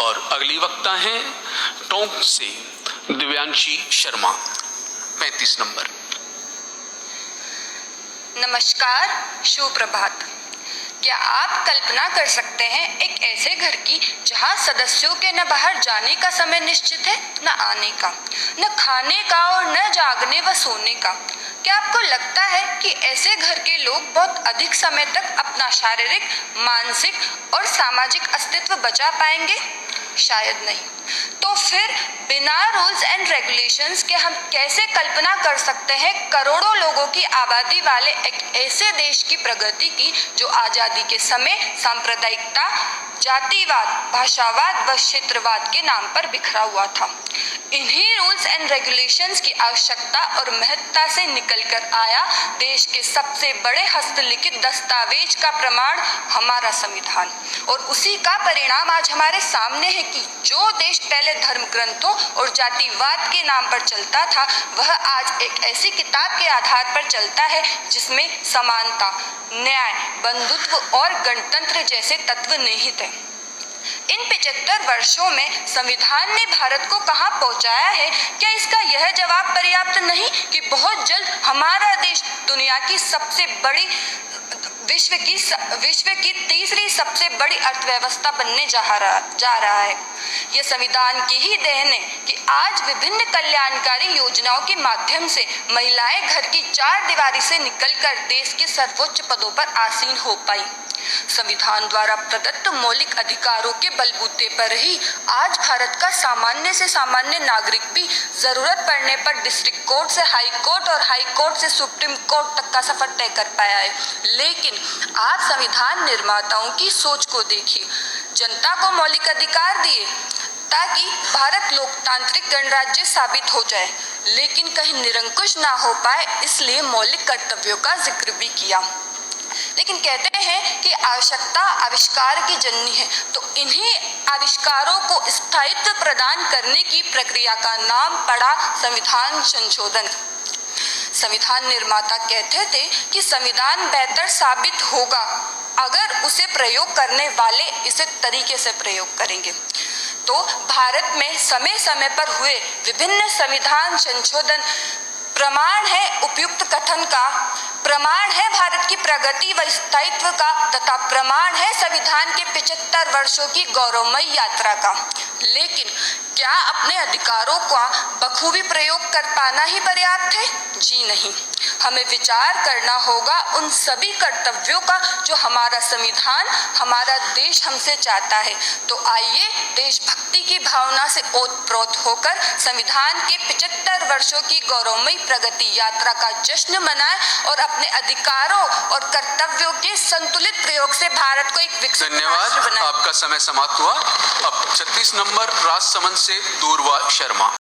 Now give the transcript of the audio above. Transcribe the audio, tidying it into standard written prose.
और अगली वक्ता हैं टोंक से दिव्यांशी शर्मा, 35 नंबर। नमस्कार, सुप्रभात। क्या आप कल्पना कर सकते हैं एक ऐसे घर की जहां सदस्यों के न बाहर जाने का समय निश्चित है, न आने का, न खाने का और न जागने व सोने का? क्या आपको लगता है कि ऐसे घर के लोग बहुत अधिक समय तक अपना शारीरिक, मानसिक और सामाजिक अस्तित्व बचा पाएंगे? शायद नहीं। तो फिर बिना रूल्स एंड रेगुलेशंस के हम कैसे कल्पना कर सकते हैं करोड़ों लोगों की आबादी वाले एक ऐसे देश की प्रगति की जो आजादी के समय सांप्रदायिकता, जातिवाद, भाषावाद व क्षेत्रवाद के नाम पर बिखरा हुआ था। इन्हीं रूल्स एंड रेगुलेशंस की आवश्यकता और महत्ता से निकलकर आया देश के सबसे बड़े हस्तलिखित दस्तावेज का प्रमाण हमारा संविधान, और उसी का परिणाम आज हमारे सामने है कि जो देश पहले धर्म ग्रंथों और जातिवाद के नाम पर चलता था वह आज एक ऐसी किताब के आधार पर चलता है जिसमें समानता, न्याय, बंधुत्व और गणतंत्र जैसे तत्व निहित हैं। इन 75 वर्षों में संविधान ने भारत को कहां पहुंचाया है? क्या इसका यह जवाब पर्याप्त नहीं कि बहुत जल्द हमारा देश दुनिया की सबसे बड़ी विश्व की तीसरी सबसे बड़ी अर्थव्यवस्था बनने जा रहा है? यह संविधान की ही देन है कि आज विभिन्न कल्याणकारी योजनाओं के माध्यम से महिलाएं घर की चार दीवारी से निकलकर देश के सर्वोच्च पदों पर आसीन हो पाई। संविधान द्वारा प्रदत्त मौलिक अधिकारों के बलबूते पर ही आज भारत का सामान्य से सामान्य नागरिक भी जरूरत पड़ने पर डिस्ट्रिक्ट कोर्ट से हाई कोर्ट और हाई कोर्ट से सुप्रीम कोर्ट तक का सफर तय कर पाया है। लेकिन आप संविधान निर्माताओं की सोच को देखिए। जनता को मौलिक अधिकार दिए ताकि भारत लोकतांत्रिक गणराज्य साबित हो जाए, लेकिन कहीं निरंकुश ना हो पाए, इसलिए मौलिक कर्तव्यों का जिक्र भी किया। लेकिन कहते हैं कि आवश्यकता आविष्कार की जननी है, तो इन्हीं आविष्कारों को स्थायित्व प्रदान करने की प्रक्रिया का नाम पड़ा संविधान संशोधन। संविधान निर्माता कहते थे कि संविधान बेहतर साबित होगा अगर उसे प्रयोग करने वाले इसे तरीके से प्रयोग करेंगे। तो भारत में समय समय पर हुए विभिन्न संविधान संशोधन प्रमाण है उपयुक्त कथन का, प्रमाण है भारत की प्रगति व स्थायित्व का, तथा प्रमाण है संविधान के 75 वर्षों की गौरवमयी यात्रा का। लेकिन क्या अपने अधिकारों का बखूबी प्रयोग कर पाना ही पर्याप्त है? जी नहीं। हमें विचार करना होगा उन सभी कर्तव्यों का जो हमारा संविधान, हमारा देश हमसे चाहता है। तो आइए देशभक्ति की भावना से ओतप्रोत होकर संविधान के 75 वर्षों की गौरवमयी प्रगति यात्रा का जश्न मनाएं और अपने अधिकारों और कर्तव्यों के संतुलित प्रयोग से भारत को एक विकसित राष्ट्र बनाएं। आपका समय समाप्त हुआ। अब 36 नंबर राजसमंद से दूरवा शर्मा।